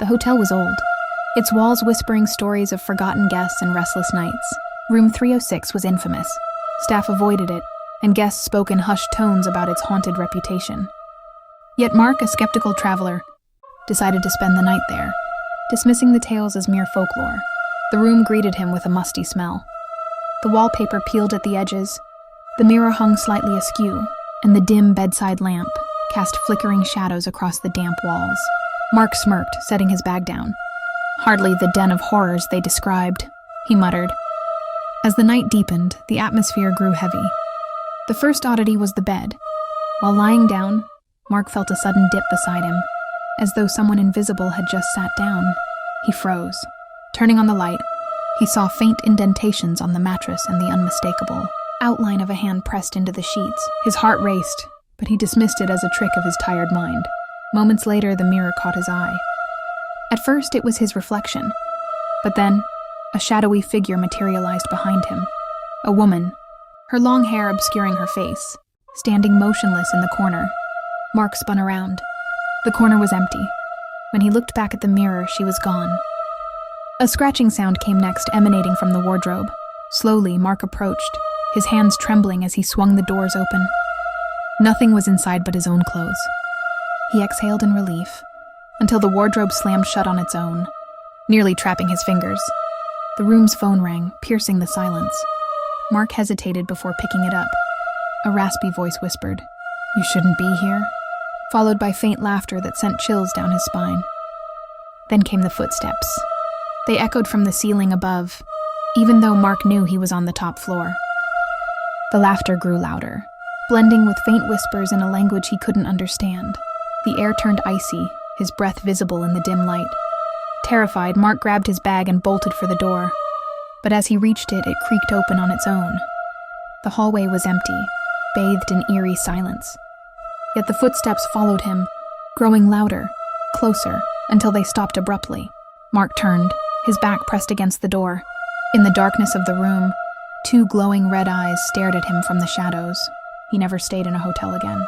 The hotel was old, its walls whispering stories of forgotten guests and restless nights. Room 306 was infamous. Staff avoided it, and guests spoke in hushed tones about its haunted reputation. Yet Mark, a skeptical traveler, decided to spend the night there, dismissing the tales as mere folklore. The room greeted him with a musty smell. The wallpaper peeled at the edges, the mirror hung slightly askew, and the dim bedside lamp cast flickering shadows across the damp walls. Mark smirked, setting his bag down. Hardly the den of horrors they described, he muttered. As the night deepened, the atmosphere grew heavy. The first oddity was the bed. While lying down, Mark felt a sudden dip beside him, as though someone invisible had just sat down. He froze. Turning on the light, he saw faint indentations on the mattress and the unmistakable outline of a hand pressed into the sheets. His heart raced, but he dismissed it as a trick of his tired mind. Moments later, the mirror caught his eye. At first, it was his reflection, but then, a shadowy figure materialized behind him. A woman, her long hair obscuring her face, standing motionless in the corner. Mark spun around. The corner was empty. When he looked back at the mirror, she was gone. A scratching sound came next, emanating from the wardrobe. Slowly, Mark approached, his hands trembling as he swung the doors open. Nothing was inside but his own clothes. He exhaled in relief, until the wardrobe slammed shut on its own, nearly trapping his fingers. The room's phone rang, piercing the silence. Mark hesitated before picking it up. A raspy voice whispered, "You shouldn't be here," followed by faint laughter that sent chills down his spine. Then came the footsteps. They echoed from the ceiling above, even though Mark knew he was on the top floor. The laughter grew louder, blending with faint whispers in a language he couldn't understand. The air turned icy, his breath visible in the dim light. Terrified, Mark grabbed his bag and bolted for the door. But as he reached it, it creaked open on its own. The hallway was empty, bathed in eerie silence. Yet the footsteps followed him, growing louder, closer, until they stopped abruptly. Mark turned, his back pressed against the door. In the darkness of the room, two glowing red eyes stared at him from the shadows. He never stayed in a hotel again.